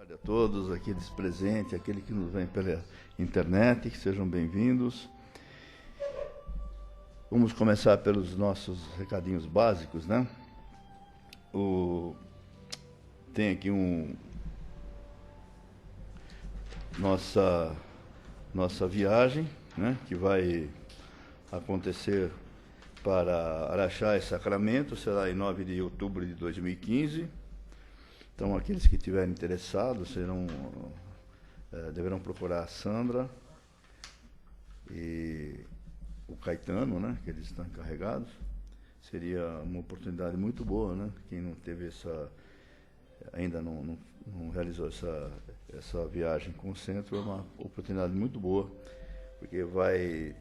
Tarde a todos, aqueles presentes, aqueles que nos vêm pela internet, que sejam bem-vindos. Vamos começar pelos nossos recadinhos básicos, né? Tem aqui nossa viagem, né? Que vai acontecer para Araxá e Sacramento, será em 9 de outubro de 2015. Então, aqueles que estiverem interessados deverão procurar a Sandra e o Caetano, né, que eles estão encarregados. Seria uma oportunidade muito boa, né? Quem não teve ainda não realizou essa viagem com o centro, é uma oportunidade muito boa, porque vai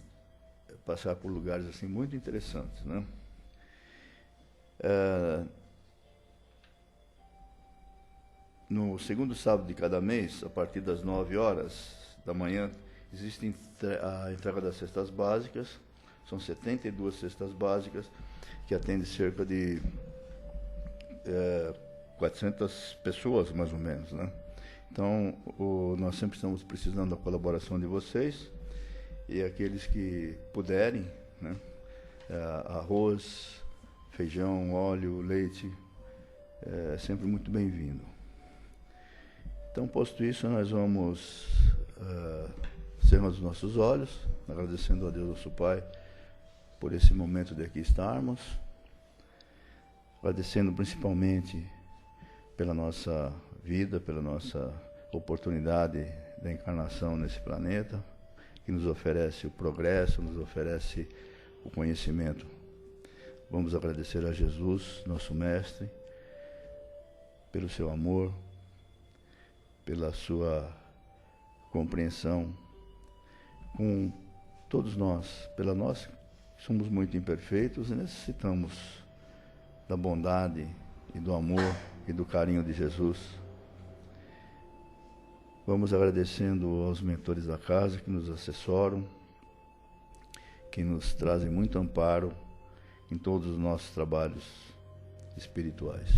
passar por lugares assim muito interessantes, né? No segundo sábado de cada mês, a partir das 9 horas da manhã, existe a entrega das cestas básicas. São 72 cestas básicas, que atendem cerca de 400 pessoas, mais ou menos, né? Então, nós sempre estamos precisando da colaboração de vocês, e aqueles que puderem, né? Arroz, feijão, óleo, leite, é sempre muito bem-vindo. Então, posto isso, nós vamos cerrar os nossos olhos, agradecendo a Deus, nosso Pai, por esse momento de aqui estarmos, agradecendo principalmente pela nossa vida, pela nossa oportunidade da encarnação nesse planeta, que nos oferece o progresso, nos oferece o conhecimento. Vamos agradecer a Jesus, nosso Mestre, pelo seu amor, pela sua compreensão com todos nós, pela nós que somos muito imperfeitos e necessitamos da bondade e do amor e do carinho de Jesus. Vamos agradecendo aos mentores da casa que nos assessoram, que nos trazem muito amparo em todos os nossos trabalhos espirituais.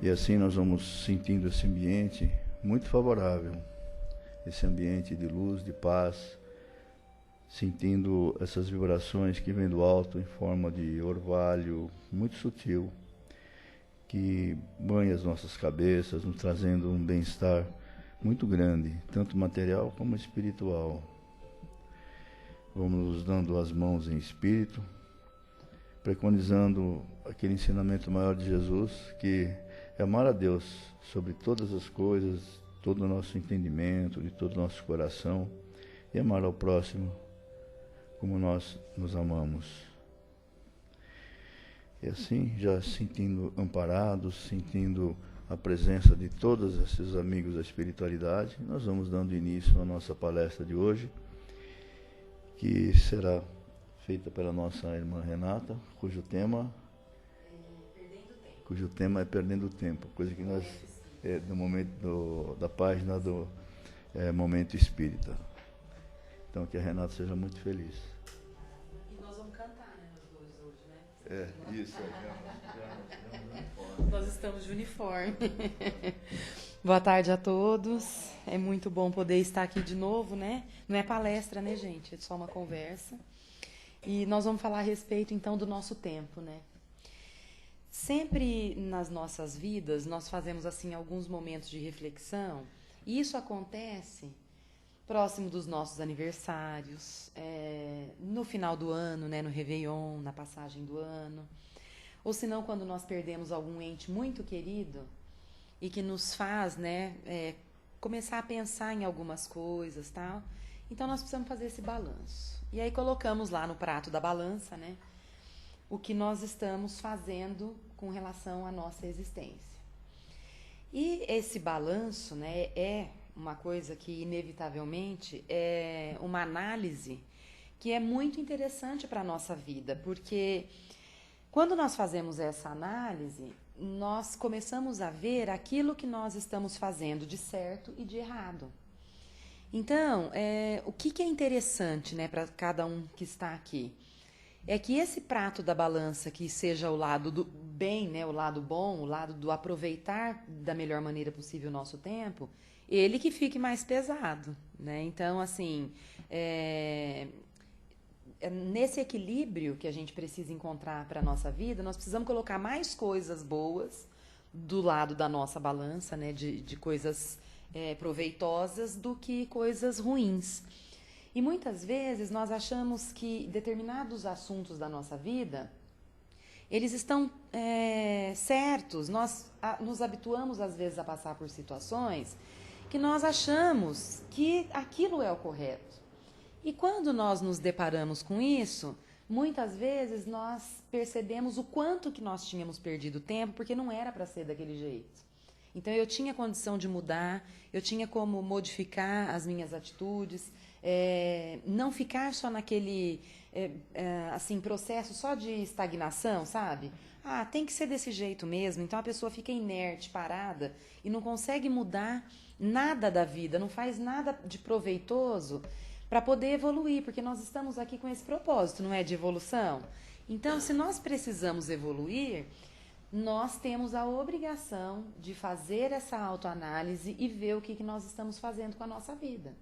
E assim nós vamos sentindo esse ambiente muito favorável, esse ambiente de luz, de paz, sentindo essas vibrações que vêm do alto em forma de orvalho muito sutil, que banha as nossas cabeças, nos trazendo um bem-estar muito grande, tanto material como espiritual. Vamos nos dando as mãos em espírito, preconizando aquele ensinamento maior de Jesus, que é amar a Deus sobre todas as coisas, todo o nosso entendimento, de todo o nosso coração, e amar ao próximo como nós nos amamos. E assim, já sentindo amparados, sentindo a presença de todos esses amigos da espiritualidade, nós vamos dando início à nossa palestra de hoje, que será feita pela nossa irmã Renata, cujo tema é Perdendo o Tempo, coisa que nós, no momento da página do Momento Espírita. Então, que a Renata seja muito feliz. E nós vamos cantar, né, nós dois hoje, né? Isso, Nós estamos de uniforme. Boa tarde a todos. É muito bom poder estar aqui de novo, né? Não é palestra, né, gente? É só uma conversa. E nós vamos falar a respeito, então, do nosso tempo, né? Sempre nas nossas vidas, nós fazemos, assim, alguns momentos de reflexão. E isso acontece próximo dos nossos aniversários, no final do ano, né, no Réveillon, na passagem do ano. Ou se não, quando nós perdemos algum ente muito querido e que nos faz, né, começar a pensar em algumas coisas, tal. Então, nós precisamos fazer esse balanço. E aí colocamos lá no prato da balança, né, o que nós estamos fazendo com relação à nossa existência. E esse balanço, né, é uma coisa que, inevitavelmente, é uma análise que é muito interessante para a nossa vida, porque quando nós fazemos essa análise, nós começamos a ver aquilo que nós estamos fazendo de certo e de errado. Então, o que é interessante, né, para cada um que está aqui? é que esse prato da balança, que seja o lado do bem, né, o lado bom, o lado do aproveitar da melhor maneira possível o nosso tempo, ele que fique mais pesado, né? Então, assim, nesse equilíbrio que a gente precisa encontrar para a nossa vida, nós precisamos colocar mais coisas boas do lado da nossa balança, né, de coisas proveitosas do que coisas ruins. E muitas vezes nós achamos que determinados assuntos da nossa vida, eles estão certos. Nós nos habituamos às vezes a passar por situações que nós achamos que aquilo é o correto. E quando nós nos deparamos com isso, muitas vezes nós percebemos o quanto que nós tínhamos perdido tempo, porque não era para ser daquele jeito. Então eu tinha condição de mudar, eu tinha como modificar as minhas atitudes, não ficar só naquele assim, processo só de estagnação, sabe? Ah, tem que ser desse jeito mesmo. Então a pessoa fica inerte, parada e não consegue mudar nada da vida, não faz nada de proveitoso para poder evoluir, porque nós estamos aqui com esse propósito, não é, de evolução? Então, se nós precisamos evoluir, nós temos a obrigação de fazer essa autoanálise e ver o que nós estamos fazendo com a nossa vida.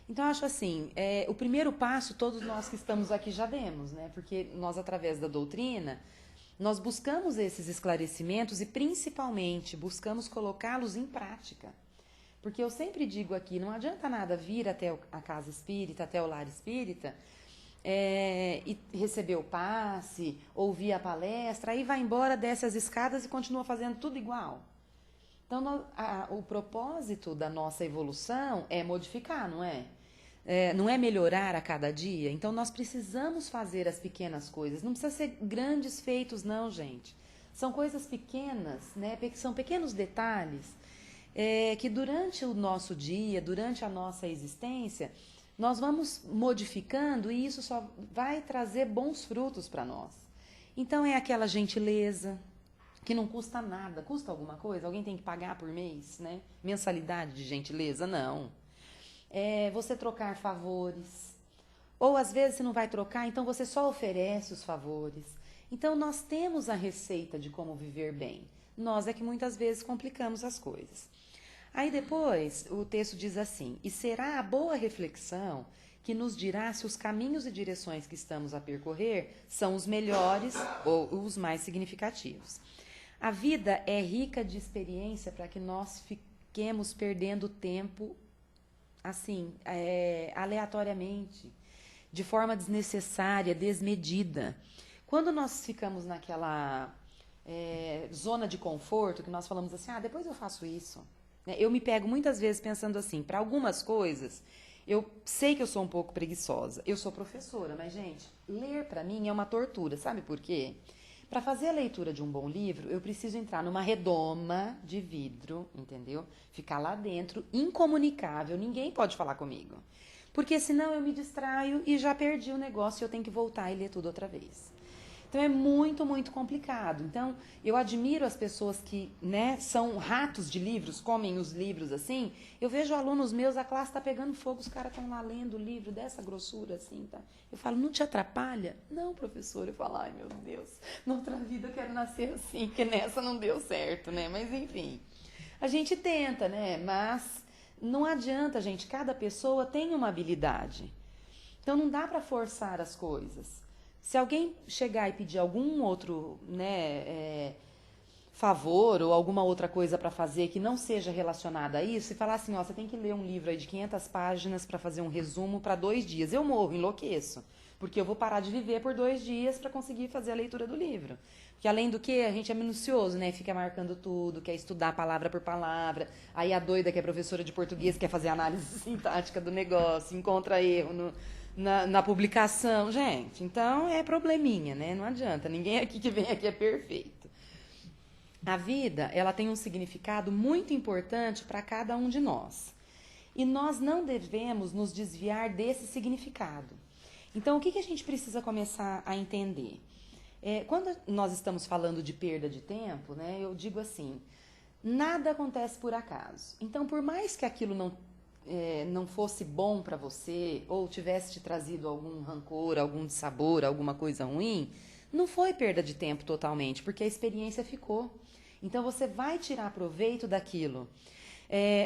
Então, eu acho assim, o primeiro passo todos nós que estamos aqui já demos, né? Porque nós, através da doutrina, nós buscamos esses esclarecimentos e, principalmente, buscamos colocá-los em prática. Porque eu sempre digo aqui, não adianta nada vir até a casa espírita, até o lar espírita, e receber o passe, ouvir a palestra, aí vai embora, desce as escadas e continua fazendo tudo igual. Então, o propósito da nossa evolução é modificar, não é? Não é melhorar a cada dia. Então, nós precisamos fazer as pequenas coisas. Não precisa ser grandes feitos, não, gente. São coisas pequenas, né? São pequenos detalhes que durante o nosso dia, durante a nossa existência, nós vamos modificando e isso só vai trazer bons frutos para nós. Então, é aquela gentileza que não custa nada. Custa alguma coisa? Alguém tem que pagar por mês, né? Mensalidade de gentileza? Não. Você trocar favores. Ou, às vezes, você não vai trocar, então você só oferece os favores. Então, nós temos a receita de como viver bem. Nós é que muitas vezes complicamos as coisas. Aí depois o texto diz assim: e será a boa reflexão que nos dirá se os caminhos e direções que estamos a percorrer são os melhores ou os mais significativos. A vida é rica de experiência para que nós fiquemos perdendo tempo assim, aleatoriamente, de forma desnecessária, desmedida. Quando nós ficamos naquela zona de conforto, que nós falamos assim, depois eu faço isso. Eu me pego muitas vezes pensando assim, para algumas coisas, eu sei que eu sou um pouco preguiçosa. Eu sou professora, mas, gente, ler para mim é uma tortura. Sabe por quê? Para fazer a leitura de um bom livro, eu preciso entrar numa redoma de vidro, entendeu? Ficar lá dentro, incomunicável, ninguém pode falar comigo. Porque senão eu me distraio e já perdi o negócio e eu tenho que voltar e ler tudo outra vez. Então, é muito, muito complicado. Então, eu admiro as pessoas que, né, são ratos de livros, comem os livros assim. Eu vejo alunos meus, a classe está pegando fogo, os caras estão lá lendo o livro dessa grossura assim, tá? Eu falo, não te atrapalha? Não, professor. Eu falo, ai, meu Deus, noutra vida eu quero nascer assim, porque nessa não deu certo, né? Mas, enfim, a gente tenta, né? Mas não adianta, gente, cada pessoa tem uma habilidade. Então, não dá para forçar as coisas. Se alguém chegar e pedir algum outro, né, favor ou alguma outra coisa para fazer que não seja relacionada a isso, e falar assim, você tem que ler um livro aí de 500 páginas para fazer um resumo para 2 dias. Eu morro, enlouqueço, porque eu vou parar de viver por 2 dias para conseguir fazer a leitura do livro. Porque além do que, a gente é minucioso, né? Fica marcando tudo, quer estudar palavra por palavra. Aí a doida que é professora de português quer fazer análise sintática do negócio, encontra erro na publicação, gente, então é probleminha, né? Não adianta, ninguém aqui que vem aqui é perfeito. A vida, ela tem um significado muito importante para cada um de nós. E nós não devemos nos desviar desse significado. Então, o que a gente precisa começar a entender? Quando nós estamos falando de perda de tempo, né, eu digo assim, nada acontece por acaso. Então, por mais que aquilo não não fosse bom para você, ou tivesse te trazido algum rancor, algum dissabor, alguma coisa ruim, não foi perda de tempo totalmente, porque a experiência ficou. Então você vai tirar proveito daquilo.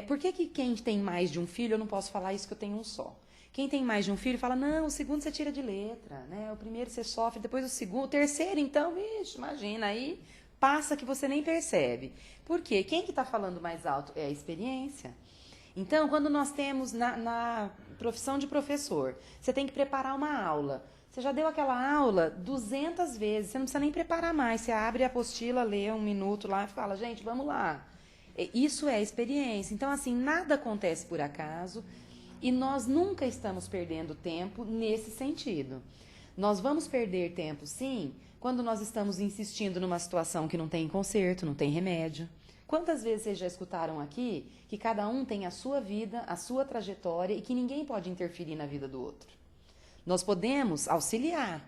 Por que quem tem mais de um filho, eu não posso falar isso que eu tenho um só. Quem tem mais de um filho fala, não, o segundo você tira de letra, né? O primeiro você sofre, depois o segundo, o terceiro, então, vixe, imagina, aí passa que você nem percebe. Por quê? Quem que está falando mais alto é a experiência. Então, quando nós temos na profissão de professor, você tem que preparar uma aula. Você já deu aquela aula 200 vezes, você não precisa nem preparar mais. Você abre a apostila, lê 1 minuto lá e fala, gente, vamos lá. Isso é experiência. Então, assim, nada acontece por acaso e nós nunca estamos perdendo tempo nesse sentido. Nós vamos perder tempo, sim, quando nós estamos insistindo numa situação que não tem conserto, não tem remédio. Quantas vezes vocês já escutaram aqui que cada um tem a sua vida, a sua trajetória e que ninguém pode interferir na vida do outro? Nós podemos auxiliar,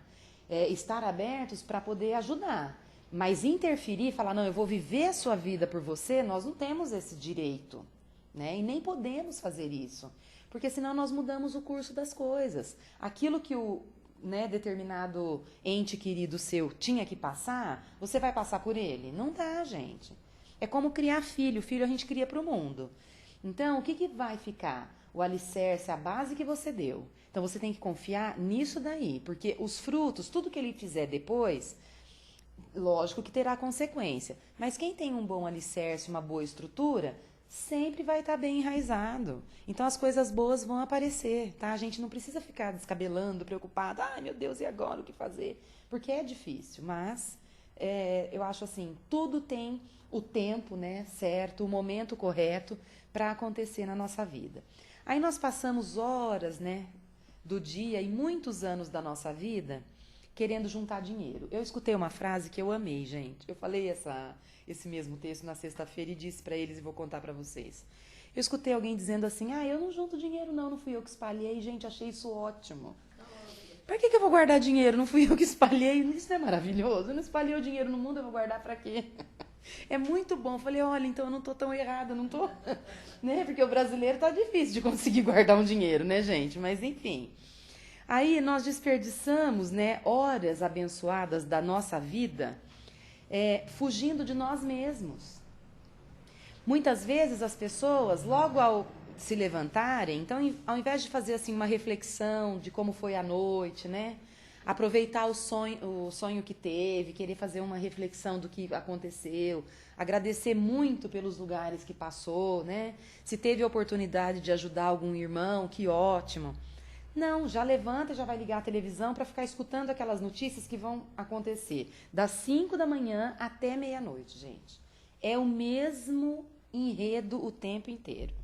estar abertos para poder ajudar, mas interferir, falar, não, eu vou viver a sua vida por você, nós não temos esse direito, né? E nem podemos fazer isso, porque senão nós mudamos o curso das coisas. Aquilo que o determinado ente querido seu tinha que passar, você vai passar por ele? Não dá, gente. É como criar filho. Filho a gente cria para o mundo. Então, o que vai ficar? O alicerce, a base que você deu. Então, você tem que confiar nisso daí. Porque os frutos, tudo que ele fizer depois, lógico que terá consequência. Mas quem tem um bom alicerce, uma boa estrutura, sempre vai estar bem enraizado. Então, as coisas boas vão aparecer, tá? A gente não precisa ficar descabelando, preocupado. Ai, meu Deus, e agora o que fazer? Porque é difícil, mas eu acho assim, tudo tem o tempo, né, certo, o momento correto para acontecer na nossa vida. Aí nós passamos horas, né, do dia e muitos anos da nossa vida querendo juntar dinheiro. Eu escutei uma frase que eu amei, gente. Eu falei esse mesmo texto na sexta-feira e disse para eles e vou contar para vocês. Eu escutei alguém dizendo assim, eu não junto dinheiro não fui eu que espalhei. Gente, achei isso ótimo. Para que eu vou guardar dinheiro? Não fui eu que espalhei. Isso não é maravilhoso? Eu não espalhei o dinheiro no mundo, eu vou guardar para quê? É muito bom. Eu falei, olha, então eu não tô tão errada, não tô... né? Porque o brasileiro tá difícil de conseguir guardar um dinheiro, né, gente? Mas, enfim. Aí nós desperdiçamos, né, horas abençoadas da nossa vida fugindo de nós mesmos. Muitas vezes as pessoas, logo ao se levantarem, então, ao invés de fazer assim uma reflexão de como foi a noite, né? Aproveitar o sonho que teve, querer fazer uma reflexão do que aconteceu, agradecer muito pelos lugares que passou, né? Se teve a oportunidade de ajudar algum irmão, que ótimo. Não, já levanta, já vai ligar a televisão para ficar escutando aquelas notícias que vão acontecer das 5 da manhã até meia-noite, gente. É o mesmo enredo o tempo inteiro.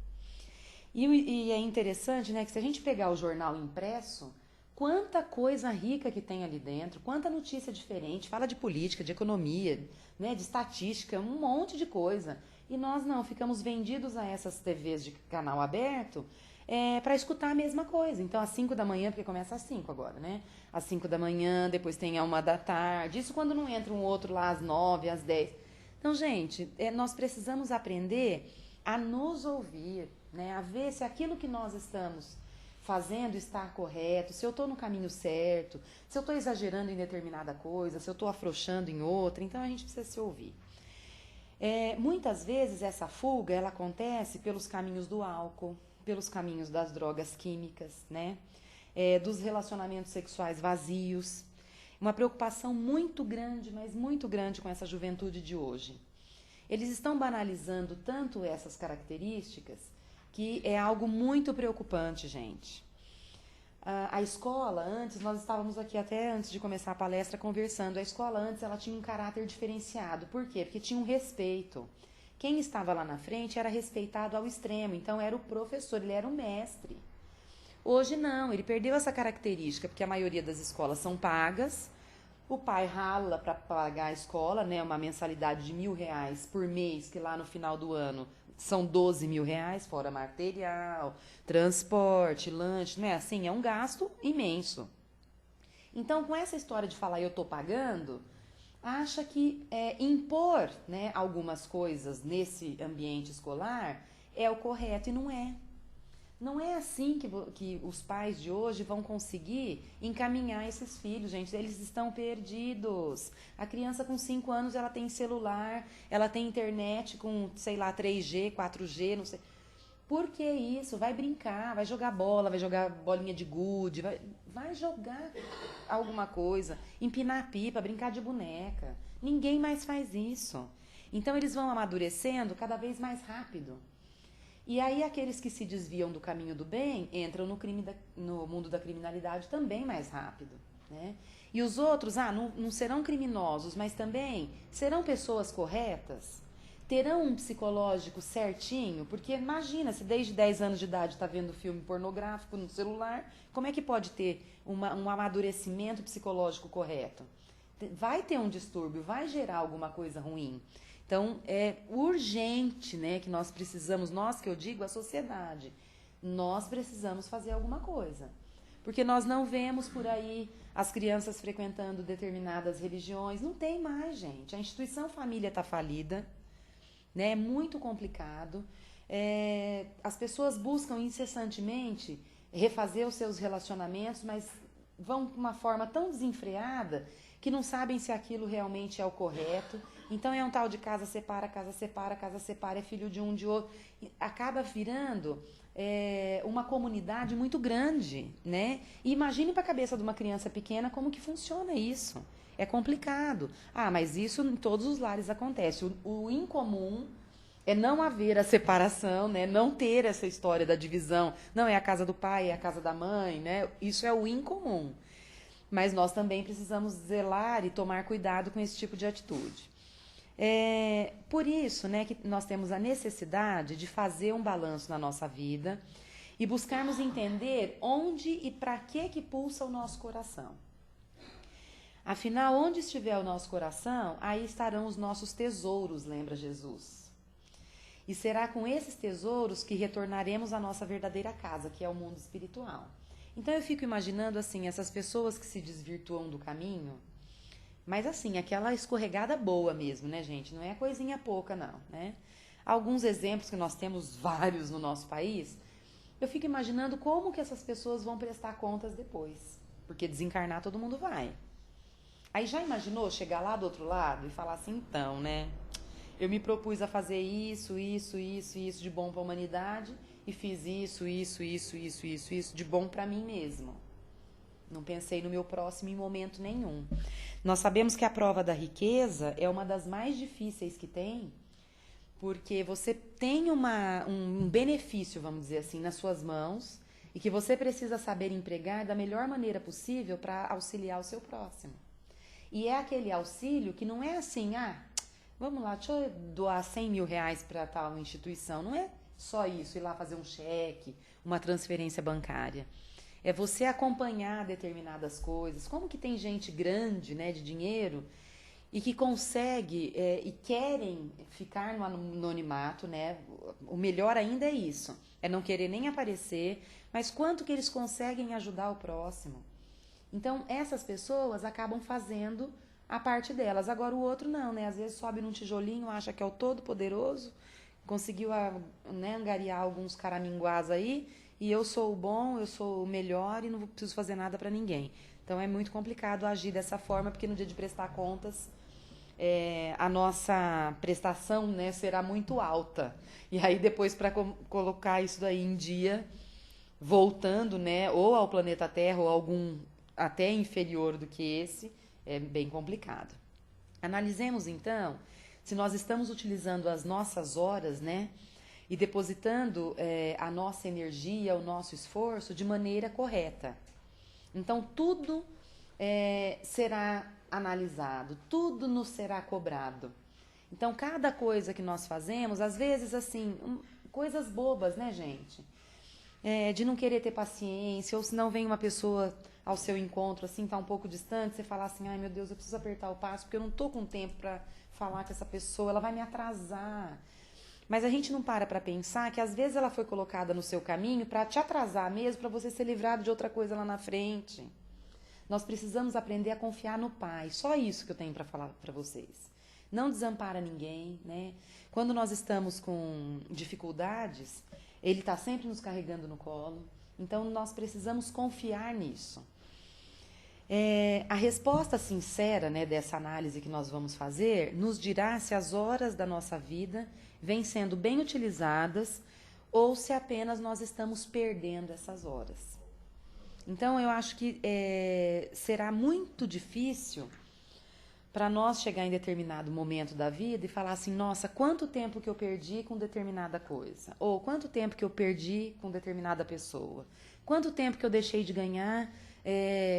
E é interessante, né, que se a gente pegar o jornal impresso, quanta coisa rica que tem ali dentro, quanta notícia diferente, fala de política, de economia, né, de estatística, um monte de coisa. E nós não, ficamos vendidos a essas TVs de canal aberto para escutar a mesma coisa. Então, às 5 da manhã, porque começa às 5 agora, né? Às 5 da manhã, depois tem a 1 da tarde, isso quando não entra um outro lá às 9, às 10. Então, gente, nós precisamos aprender a nos ouvir, né? A ver se aquilo que nós estamos fazendo está correto, se eu estou no caminho certo, se eu estou exagerando em determinada coisa, se eu estou afrouxando em outra. Então, a gente precisa se ouvir. Muitas vezes, essa fuga, ela acontece pelos caminhos do álcool, pelos caminhos das drogas químicas, né? Dos relacionamentos sexuais vazios. Uma preocupação muito grande, mas muito grande com essa juventude de hoje. Eles estão banalizando tanto essas características que é algo muito preocupante, gente. A escola, antes, nós estávamos aqui até antes de começar a palestra conversando, a escola antes ela tinha um caráter diferenciado. Por quê? Porque tinha um respeito. Quem estava lá na frente era respeitado ao extremo, então era o professor, ele era o mestre. Hoje não, ele perdeu essa característica, porque a maioria das escolas são pagas, o pai rala para pagar a escola, né, uma mensalidade de R$1.000 por mês, que lá no final do ano são R$12.000, fora material, transporte, lanche, né? Assim, é um gasto imenso. Então, com essa história de falar eu tô pagando, acha que impor, né, algumas coisas nesse ambiente escolar é o correto e não é. Não é assim que os pais de hoje vão conseguir encaminhar esses filhos, gente. Eles estão perdidos. A criança com 5 anos, ela tem celular, ela tem internet com, sei lá, 3G, 4G, não sei. Por que isso? Vai brincar, vai jogar bola, vai jogar bolinha de gude, vai jogar alguma coisa, empinar pipa, brincar de boneca. Ninguém mais faz isso. Então eles vão amadurecendo cada vez mais rápido. E aí aqueles que se desviam do caminho do bem entram no mundo da criminalidade também mais rápido, né? E os outros, não serão criminosos, mas também serão pessoas corretas, terão um psicológico certinho, porque imagina, se desde 10 anos de idade está vendo filme pornográfico no celular, como é que pode ter um amadurecimento psicológico correto? Vai ter um distúrbio, vai gerar alguma coisa ruim. Então, é urgente, né, que nós precisamos, nós que eu digo, a sociedade, nós precisamos fazer alguma coisa. Porque nós não vemos por aí as crianças frequentando determinadas religiões, não tem mais, gente. A instituição família está falida, né, é muito complicado. As pessoas buscam incessantemente refazer os seus relacionamentos, mas vão de uma forma tão desenfreada que não sabem se aquilo realmente é o correto. Então é um tal de casa separa, é filho de um, de outro. Acaba virando uma comunidade muito grande, né? E imagine para a cabeça de uma criança pequena como que funciona isso. É complicado. Mas isso em todos os lares acontece. O incomum é não haver a separação, né? Não ter essa história da divisão. Não, é a casa do pai, é a casa da mãe, né? Isso é o incomum. Mas nós também precisamos zelar e tomar cuidado com esse tipo de atitude. Por isso, né, que nós temos a necessidade de fazer um balanço na nossa vida e buscarmos entender onde e para que pulsa o nosso coração. Afinal, onde estiver o nosso coração, aí estarão os nossos tesouros, lembra Jesus. E será com esses tesouros que retornaremos à nossa verdadeira casa, que é o mundo espiritual. Então eu fico imaginando assim, essas pessoas que se desvirtuam do caminho, mas assim, aquela escorregada boa mesmo, né, gente? Não é coisinha pouca, não, né? Alguns exemplos que nós temos vários no nosso país, eu fico imaginando como que essas pessoas vão prestar contas depois, porque desencarnar todo mundo vai. Aí já imaginou chegar lá do outro lado e falar assim, então, né? Eu me propus a fazer isso de bom para a humanidade e fiz isso de bom para mim mesmo. Não pensei no meu próximo em momento nenhum. Nós sabemos que a prova da riqueza é uma das mais difíceis que tem, porque você tem um benefício, vamos dizer assim, nas suas mãos e que você precisa saber empregar da melhor maneira possível para auxiliar o seu próximo. E é aquele auxílio que não é assim, vamos lá, deixa eu doar 100 mil reais para tal instituição. Não é só isso, ir lá fazer um cheque, uma transferência bancária. É você acompanhar determinadas coisas. Como que tem gente grande, né, de dinheiro e que consegue e querem ficar no anonimato, né? O melhor ainda é isso, é não querer nem aparecer, mas quanto que eles conseguem ajudar o próximo. Então, essas pessoas acabam fazendo a parte delas. Agora, o outro não, né? Às vezes sobe num tijolinho, acha que é o todo-poderoso, conseguiu angariar alguns caraminguás aí, e eu sou o bom, eu sou o melhor e não preciso fazer nada para ninguém. Então, é muito complicado agir dessa forma, porque no dia de prestar contas, a nossa prestação, né, será muito alta. E aí, depois, para colocar isso daí em dia, voltando, né, ou ao planeta Terra, ou algum até inferior do que esse, é bem complicado. Analisemos, então, se nós estamos utilizando as nossas horas, né, e depositando a nossa energia, o nosso esforço de maneira correta. Então, tudo será analisado, tudo nos será cobrado. Então, cada coisa que nós fazemos, às vezes, assim, coisas bobas, né, gente? De não querer ter paciência, ou se não vem uma pessoa ao seu encontro, assim, tá um pouco distante, você falar assim, ai meu Deus, eu preciso apertar o passo, porque eu não tô com tempo para falar com essa pessoa, ela vai me atrasar. Mas a gente não para pensar que às vezes ela foi colocada no seu caminho para te atrasar mesmo, para você ser livrado de outra coisa lá na frente. Nós precisamos aprender a confiar no Pai, só isso que eu tenho para falar para vocês. Não desampara ninguém, né? Quando nós estamos com dificuldades, Ele está sempre nos carregando no colo. Então, nós precisamos confiar nisso. A resposta sincera, né, dessa análise que nós vamos fazer nos dirá se as horas da nossa vida vêm sendo bem utilizadas ou se apenas nós estamos perdendo essas horas. Então, eu acho que será muito difícil para nós chegar em determinado momento da vida e falar assim, nossa, quanto tempo que eu perdi com determinada coisa? Ou quanto tempo que eu perdi com determinada pessoa? Quanto tempo que eu deixei de ganhar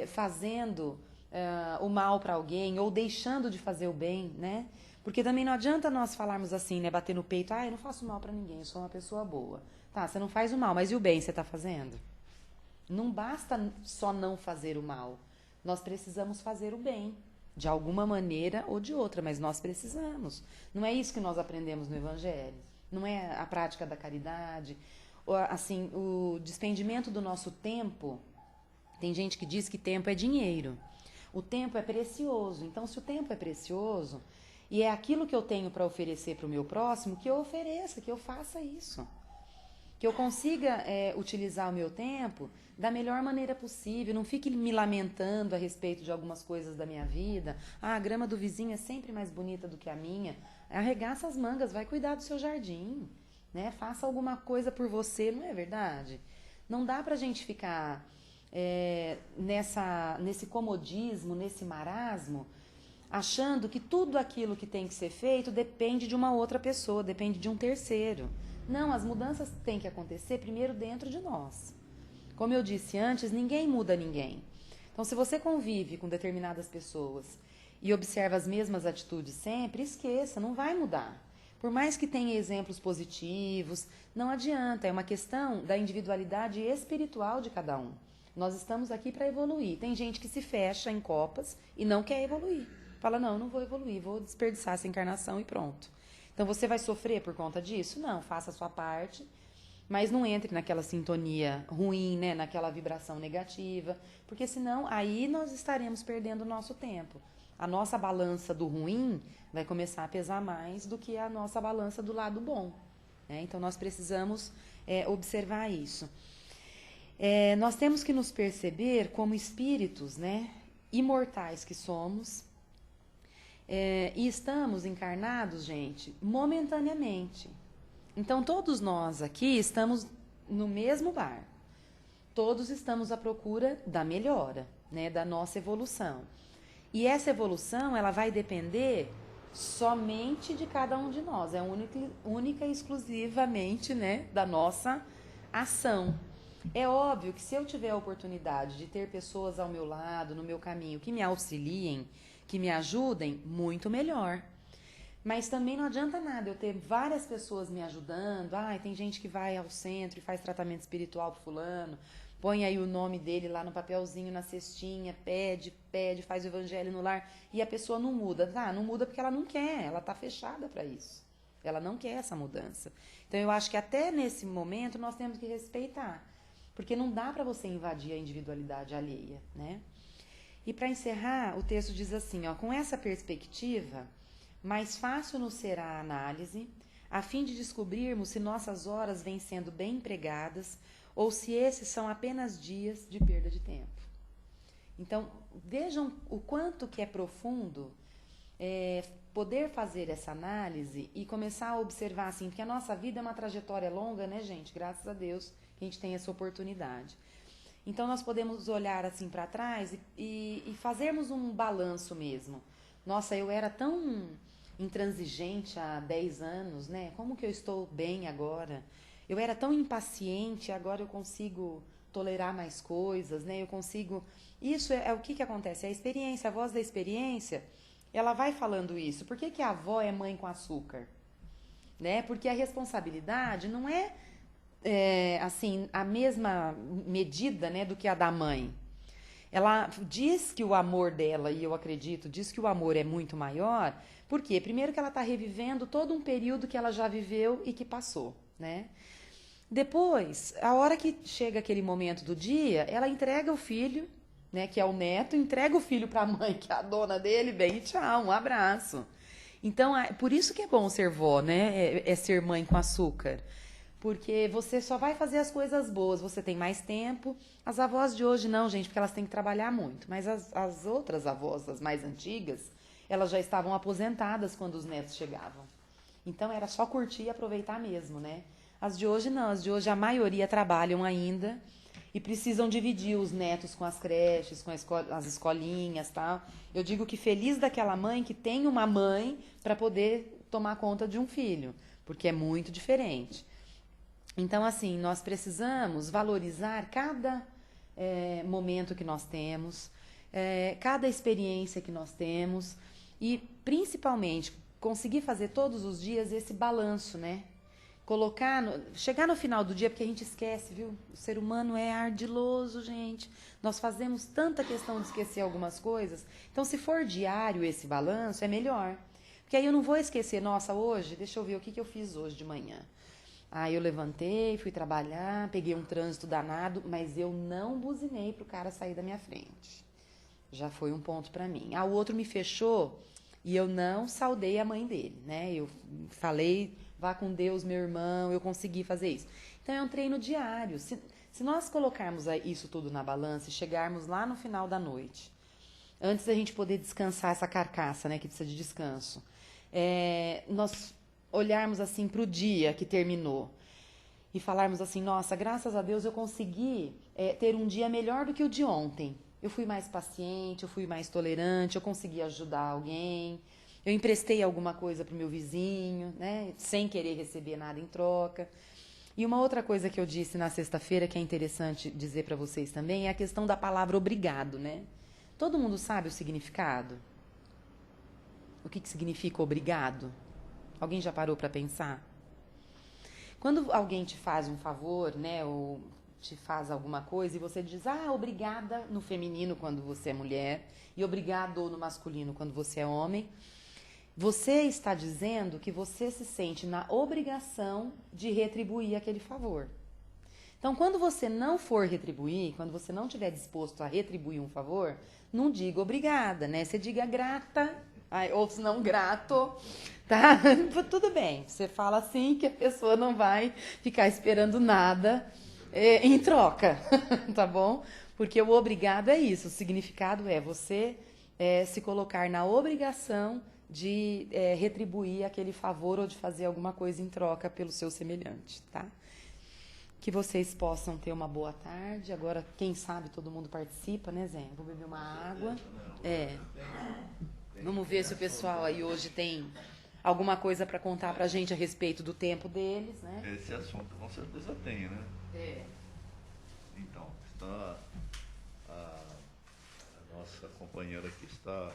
fazendo o mal para alguém ou deixando de fazer o bem, né? Porque também não adianta nós falarmos assim, né? Bater no peito, eu não faço mal para ninguém, eu sou uma pessoa boa. Tá, você não faz o mal, mas e o bem você está fazendo? Não basta só não fazer o mal. Nós precisamos fazer o bem. De alguma maneira ou de outra, mas nós precisamos. Não é isso que nós aprendemos no Evangelho. Não é a prática da caridade. Assim, o despendimento do nosso tempo. Tem gente que diz que tempo é dinheiro. O tempo é precioso. Então, se o tempo é precioso e é aquilo que eu tenho para oferecer para o meu próximo, que eu ofereça, que eu faça isso. Que eu consiga utilizar o meu tempo da melhor maneira possível. Não fique me lamentando a respeito de algumas coisas da minha vida. A grama do vizinho é sempre mais bonita do que a minha. Arregaça as mangas, vai cuidar do seu jardim. Né? Faça alguma coisa por você, não é verdade? Não dá pra gente ficar nesse comodismo, nesse marasmo, achando que tudo aquilo que tem que ser feito depende de uma outra pessoa, depende de um terceiro. Não, as mudanças têm que acontecer primeiro dentro de nós. Como eu disse antes, ninguém muda ninguém. Então, se você convive com determinadas pessoas e observa as mesmas atitudes sempre, esqueça, não vai mudar. Por mais que tenha exemplos positivos, não adianta, é uma questão da individualidade espiritual de cada um. Nós estamos aqui para evoluir. Tem gente que se fecha em copas e não quer evoluir. Fala, não vou evoluir, vou desperdiçar essa encarnação e pronto. Então, você vai sofrer por conta disso? Não, faça a sua parte, mas não entre naquela sintonia ruim, né? Naquela vibração negativa, porque senão aí nós estaremos perdendo o nosso tempo. A nossa balança do ruim vai começar a pesar mais do que a nossa balança do lado bom. Né? Então, nós precisamos observar isso. Nós temos que nos perceber como espíritos, né? Imortais que somos, e estamos encarnados, gente, momentaneamente. Então, todos nós aqui estamos no mesmo bar. Todos estamos à procura da melhora, né, da nossa evolução. E essa evolução, ela vai depender somente de cada um de nós. É única e exclusivamente, né, da nossa ação. É óbvio que se eu tiver a oportunidade de ter pessoas ao meu lado, no meu caminho, que me auxiliem, que me ajudem, muito melhor. Mas também não adianta nada eu ter várias pessoas me ajudando. Tem gente que vai ao centro e faz tratamento espiritual pro fulano, põe aí o nome dele lá no papelzinho, na cestinha, pede, faz o evangelho no lar, e a pessoa não muda. Não muda porque ela não quer, ela tá fechada para isso. Ela não quer essa mudança. Então, eu acho que até nesse momento nós temos que respeitar, porque não dá para você invadir a individualidade alheia, né? E para encerrar, o texto diz assim, com essa perspectiva, mais fácil nos será a análise, a fim de descobrirmos se nossas horas vêm sendo bem empregadas ou se esses são apenas dias de perda de tempo. Então, vejam o quanto que é profundo poder fazer essa análise e começar a observar assim, porque a nossa vida é uma trajetória longa, né, gente? Graças a Deus que a gente tem essa oportunidade. Então, nós podemos olhar assim para trás e fazermos um balanço mesmo. Nossa, eu era tão intransigente há 10 anos, né? Como que eu estou bem agora? Eu era tão impaciente, agora eu consigo tolerar mais coisas, né? Eu consigo... Isso é o que acontece? A experiência, a voz da experiência, ela vai falando isso. Por que a avó é mãe com açúcar? Né? Porque a responsabilidade não é assim, a mesma medida, né, do que a da mãe. Ela diz que o amor dela, e eu acredito, diz que o amor é muito maior. Por quê? Primeiro que ela está revivendo todo um período que ela já viveu e que passou, né? Depois, a hora que chega aquele momento do dia, ela entrega o filho, né, que é o neto, entrega o filho para a mãe, que é a dona dele, bem, e tchau, um abraço. Então, por isso que é bom ser vó, né? É ser mãe com açúcar. porque você só vai fazer as coisas boas, você tem mais tempo. As avós de hoje não, gente, porque elas têm que trabalhar muito. Mas as outras avós, as mais antigas, elas já estavam aposentadas quando os netos chegavam. Então era só curtir e aproveitar mesmo, né? As de hoje não, as de hoje a maioria trabalham ainda e precisam dividir os netos com as creches, com as escolinhas, tal. Eu digo que feliz daquela mãe que tem uma mãe para poder tomar conta de um filho, porque é muito diferente. Então, assim, nós precisamos valorizar cada momento que nós temos, cada experiência que nós temos e, principalmente, conseguir fazer todos os dias esse balanço, né? Chegar no final do dia, porque a gente esquece, viu? O ser humano é ardiloso, gente. Nós fazemos tanta questão de esquecer algumas coisas. Então, se for diário esse balanço, é melhor. Porque aí eu não vou esquecer, nossa, hoje, deixa eu ver o que eu fiz hoje de manhã. Aí eu levantei, fui trabalhar, peguei um trânsito danado, mas eu não buzinei pro cara sair da minha frente. Já foi um ponto para mim. O outro me fechou e eu não saudei a mãe dele, né? Eu falei, vá com Deus, meu irmão, eu consegui fazer isso. Então é um treino diário. Se nós colocarmos isso tudo na balança e chegarmos lá no final da noite, antes da gente poder descansar essa carcaça, né, que precisa de descanso, nós olharmos assim para o dia que terminou e falarmos assim, nossa, graças a Deus eu consegui ter um dia melhor do que o de ontem. Eu fui mais paciente, eu fui mais tolerante, eu consegui ajudar alguém, eu emprestei alguma coisa para o meu vizinho, né, sem querer receber nada em troca. E uma outra coisa que eu disse na sexta-feira, que é interessante dizer para vocês também, é a questão da palavra obrigado, né? Todo mundo sabe o significado? O que significa obrigado? Alguém já parou para pensar? Quando alguém te faz um favor, né, ou te faz alguma coisa e você diz, obrigada no feminino quando você é mulher e obrigado no masculino quando você é homem, você está dizendo que você se sente na obrigação de retribuir aquele favor. Então, quando você não for retribuir, quando você não estiver disposto a retribuir um favor, não diga obrigada, né? Você diga grata, ou se não grato, tá? Tudo bem, você fala assim que a pessoa não vai ficar esperando nada em troca, tá bom? Porque o obrigado é isso, o significado é você se colocar na obrigação de retribuir aquele favor ou de fazer alguma coisa em troca pelo seu semelhante, tá? Que vocês possam ter uma boa tarde. Agora, quem sabe, todo mundo participa, né, Zé? Vou beber uma água. Vamos ver se o pessoal aí hoje tem alguma coisa para contar pra gente a respeito do tempo deles, né? Esse assunto com certeza tem, né? Então, está a nossa companheira aqui está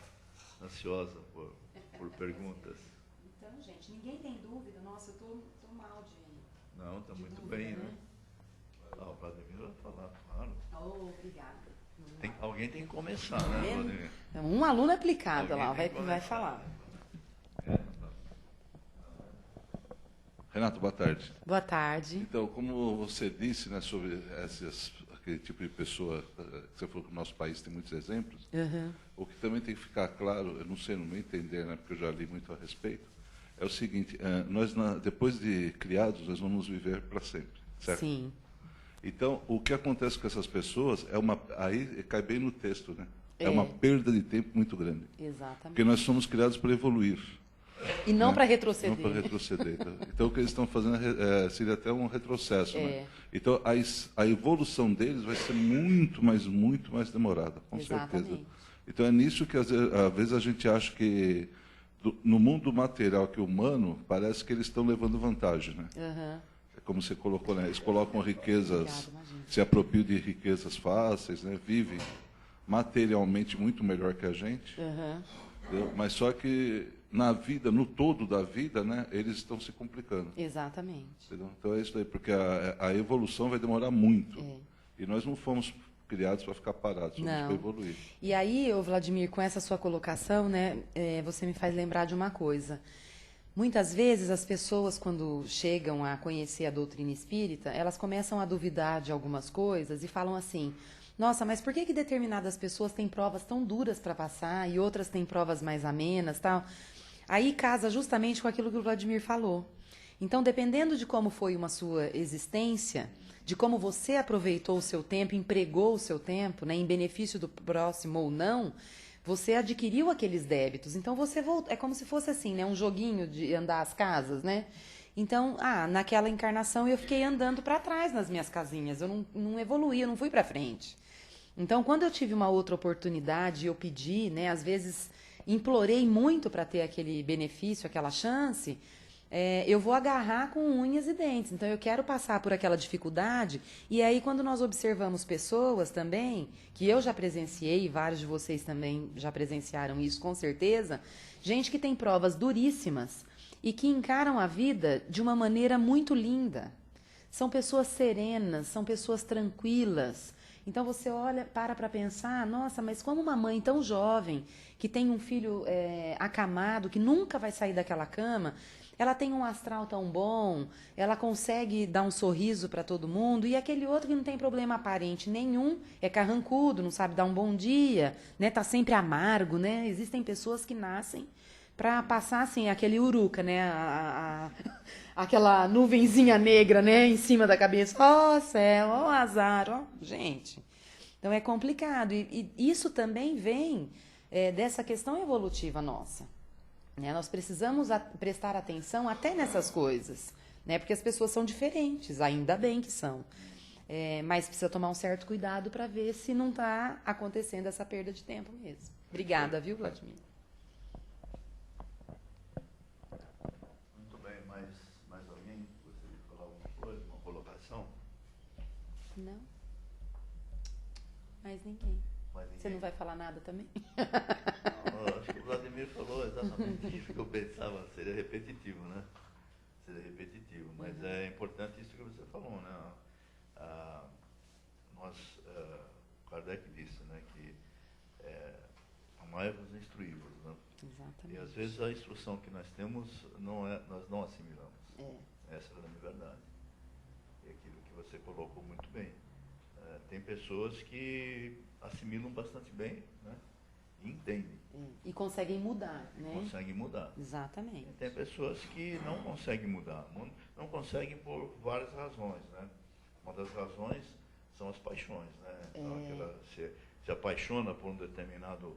ansiosa por perguntas. Então, gente, ninguém tem dúvida? Nossa, eu tô mal de... Não, está muito dúvida, bem, né? O Vladimir vai falar, claro. Obrigada. Alguém tem que começar, né, Vladimir? Um aluno aplicado lá, vai falar. Renato, boa tarde. Boa tarde. Então, como você disse, né, sobre aquele tipo de pessoa, que você falou que o nosso país tem muitos exemplos, o que também tem que ficar claro, eu não sei, no meu entender, né, porque eu já li muito a respeito, é o seguinte, nós, depois de criados, nós vamos viver para sempre, certo? Sim. Então, o que acontece com essas pessoas, aí cai bem no texto, né? É uma perda de tempo muito grande. Exatamente. Porque nós somos criados para evoluir. E não, né, para retroceder. Não para retroceder. Então, o que eles estão fazendo seria até um retrocesso. Né? Então, a evolução deles vai ser muito mais demorada, com certeza. Então, é nisso que, às vezes, a gente acha que, no mundo material que é humano, parece que eles estão levando vantagem. Né? É como você colocou, né? Eles colocam riquezas, se apropriam de riquezas fáceis, né? Vivem materialmente muito melhor que a gente. Mas só que na vida, no todo da vida, né, eles estão se complicando. Exatamente. Entendeu? Então é isso aí, porque a evolução vai demorar muito. E nós não fomos criados para ficar parados, fomos para evoluir. E aí, Vladimir, com essa sua colocação, né, você me faz lembrar de uma coisa. Muitas vezes as pessoas, quando chegam a conhecer a doutrina espírita, elas começam a duvidar de algumas coisas e falam assim: nossa, mas por que determinadas pessoas têm provas tão duras para passar e outras têm provas mais amenas, tal? Aí casa justamente com aquilo que o Vladimir falou. Então, dependendo de como foi uma sua existência, de como você aproveitou o seu tempo, empregou o seu tempo, né, em benefício do próximo ou não, você adquiriu aqueles débitos. Então, você voltou. É como se fosse assim, né, um joguinho de andar as casas, né? Então, naquela encarnação eu fiquei andando para trás nas minhas casinhas. Eu não evoluí, eu não fui para frente. Então, quando eu tive uma outra oportunidade, eu pedi, né, às vezes implorei muito para ter aquele benefício, aquela chance, eu vou agarrar com unhas e dentes. Então, eu quero passar por aquela dificuldade. E aí, quando nós observamos pessoas também, que eu já presenciei, vários de vocês também já presenciaram isso, com certeza, gente que tem provas duríssimas e que encaram a vida de uma maneira muito linda. São pessoas serenas, são pessoas tranquilas. Então você olha, para pensar, nossa, mas como uma mãe tão jovem, que tem um filho acamado, que nunca vai sair daquela cama, ela tem um astral tão bom, ela consegue dar um sorriso para todo mundo, e aquele outro que não tem problema aparente nenhum, é carrancudo, não sabe dar um bom dia, né? Tá sempre amargo, né? Existem pessoas que nascem para passar assim, aquele uruca, né? Aquela nuvenzinha negra, né, em cima da cabeça. Ó céu, ó azar, ó. Gente, então é complicado. E isso também vem dessa questão evolutiva nossa. Né? Nós precisamos prestar atenção até nessas coisas, né? Porque as pessoas são diferentes, ainda bem que são. Mas precisa tomar um certo cuidado para ver se não está acontecendo essa perda de tempo mesmo. Obrigada, viu, Vladimir? Não. Mais ninguém. Você não vai falar nada também? Não, acho que o Vladimir falou exatamente isso que eu pensava. Seria repetitivo, né? Seria repetitivo. Mas é importante isso que você falou, né? Kardec disse, né, que amai-vos e instruí-vos, né? Exatamente. E às vezes a instrução que nós temos, nós não assimilamos. Essa é a grande verdade. E aquilo que você colocou muito bem. Tem pessoas que assimilam bastante bem, né? E entendem. E conseguem mudar, né? Conseguem mudar. Exatamente. E tem pessoas que não conseguem mudar. Não conseguem por várias razões, né? Uma das razões são as paixões, né? Então, se apaixona por um determinado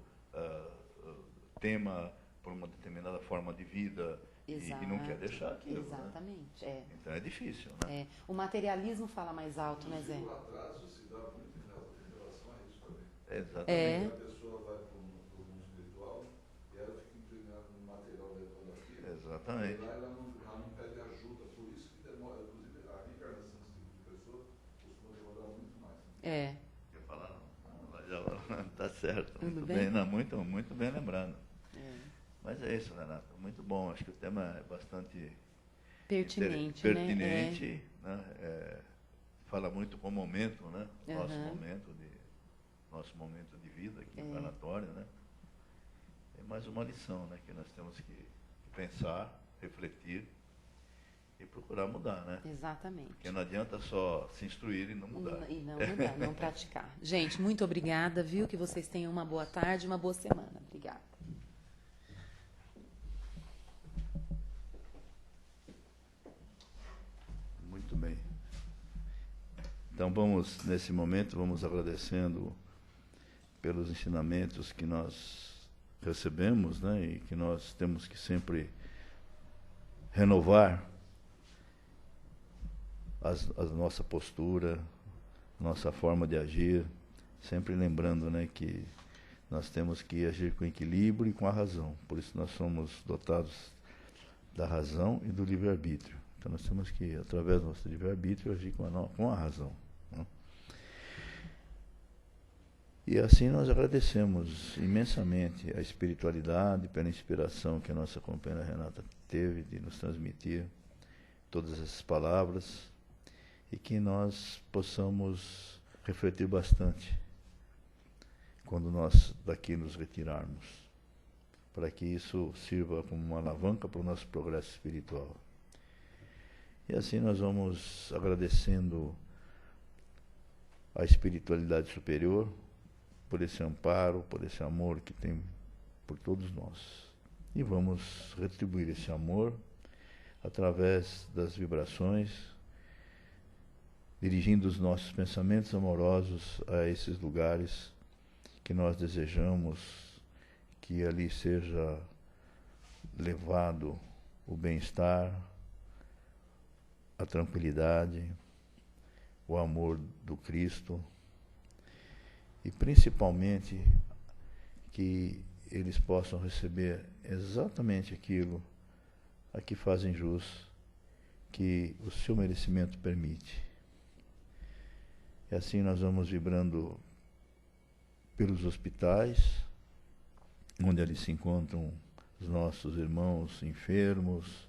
tema, por uma determinada forma de vida. E não quer deixar aquilo. Exatamente. Né? Então é difícil, né? O materialismo fala mais alto, né, Zé? O atraso se dá muito em relação a isso também. Exatamente. A pessoa vai para o mundo espiritual e ela fica inclinada no material levando aquilo. Exatamente. E lá ela não pede ajuda, por isso que demora, inclusive a reencarnação desse tipo de pessoa costuma demorar muito mais. Quer falar não? Tá certo. Tudo Muito bem? Não, muito bem lembrado. Mas é isso, Renato. Muito bom. Acho que o tema é bastante pertinente, né? Fala muito com o momento, né? Nosso momento de vida aqui encarnatório, né? É mais uma lição, né? Que nós temos que pensar, refletir e procurar mudar, né? Exatamente. Porque não adianta só se instruir e não mudar. E não mudar, não praticar. Gente, muito obrigada, viu? Que vocês tenham uma boa tarde, uma boa semana. Obrigada. Muito bem. Então nesse momento, vamos agradecendo pelos ensinamentos que nós recebemos, né? E que nós temos que sempre renovar a nossa postura, nossa forma de agir, sempre lembrando, né, que nós temos que agir com equilíbrio e com a razão. Por isso nós somos dotados da razão e do livre-arbítrio. Então nós temos que, através do nosso livre-arbítrio, agir com a razão. Né? E assim nós agradecemos imensamente a espiritualidade pela inspiração que a nossa companheira Renata teve de nos transmitir todas essas palavras e que nós possamos refletir bastante quando nós daqui nos retirarmos, para que isso sirva como uma alavanca para o nosso progresso espiritual. E assim nós vamos agradecendo a espiritualidade superior por esse amparo, por esse amor que tem por todos nós. E vamos retribuir esse amor através das vibrações, dirigindo os nossos pensamentos amorosos a esses lugares que nós desejamos que ali seja levado o bem-estar, a tranquilidade, o amor do Cristo e principalmente que eles possam receber exatamente aquilo a que fazem jus, que o seu merecimento permite. E assim nós vamos vibrando pelos hospitais, onde ali se encontram os nossos irmãos enfermos,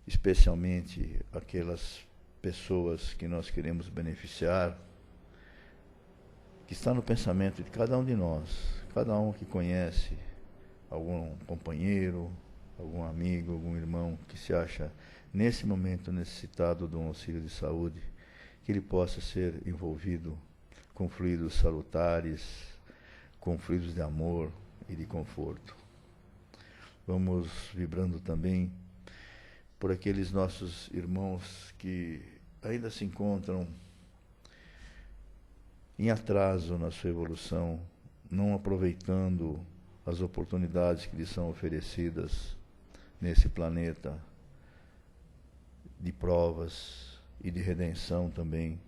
especialmente aquelas pessoas que nós queremos beneficiar, que está no pensamento de cada um de nós, cada um que conhece algum companheiro, algum amigo, algum irmão que se acha nesse momento necessitado de um auxílio de saúde, que ele possa ser envolvido com fluidos salutares, com fluidos de amor e de conforto. Vamos vibrando também por aqueles nossos irmãos que ainda se encontram em atraso na sua evolução, não aproveitando as oportunidades que lhes são oferecidas nesse planeta de provas e de redenção também.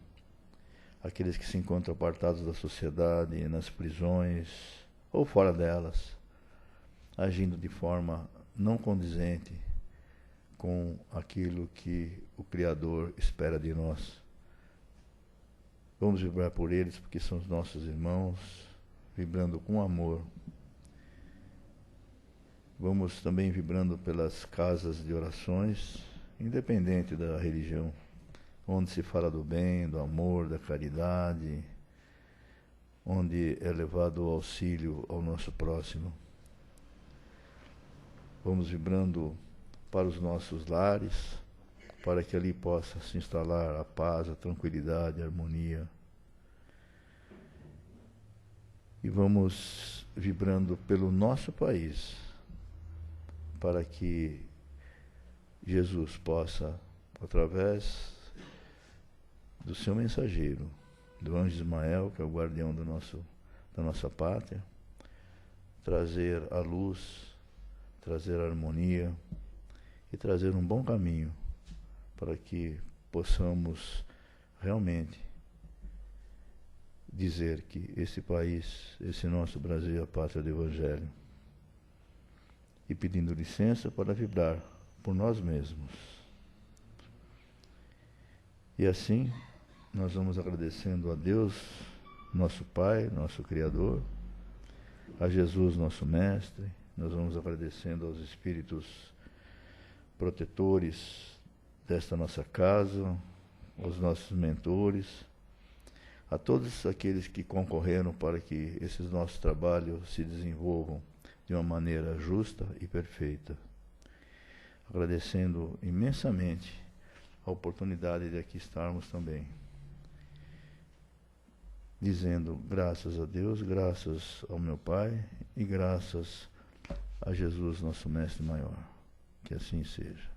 Aqueles que se encontram apartados da sociedade, nas prisões ou fora delas, agindo de forma não condizente com aquilo que o Criador espera de nós. Vamos vibrar por eles, porque são os nossos irmãos, vibrando com amor. Vamos também vibrando pelas casas de orações, independente da religião, onde se fala do bem, do amor, da caridade, onde é levado o auxílio ao nosso próximo. Vamos vibrando para os nossos lares, para que ali possa se instalar a paz, a tranquilidade, a harmonia. E vamos vibrando pelo nosso país, para que Jesus possa, através do seu mensageiro, do anjo Ismael, que é o guardião da nossa pátria, trazer a luz, trazer a harmonia e trazer um bom caminho para que possamos realmente dizer que esse país, esse nosso Brasil é a pátria do Evangelho. E pedindo licença para vibrar por nós mesmos. E assim, nós vamos agradecendo a Deus, nosso Pai, nosso Criador, a Jesus, nosso Mestre, nós vamos agradecendo aos Espíritos protetores desta nossa casa, aos nossos mentores, a todos aqueles que concorreram para que esses nossos trabalhos se desenvolvam de uma maneira justa e perfeita. Agradecendo imensamente a oportunidade de aqui estarmos também. Dizendo graças a Deus, graças ao meu Pai e graças a Jesus, nosso Mestre Maior. Que assim seja.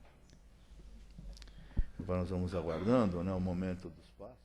Agora nós vamos aguardando, né, o momento dos passos.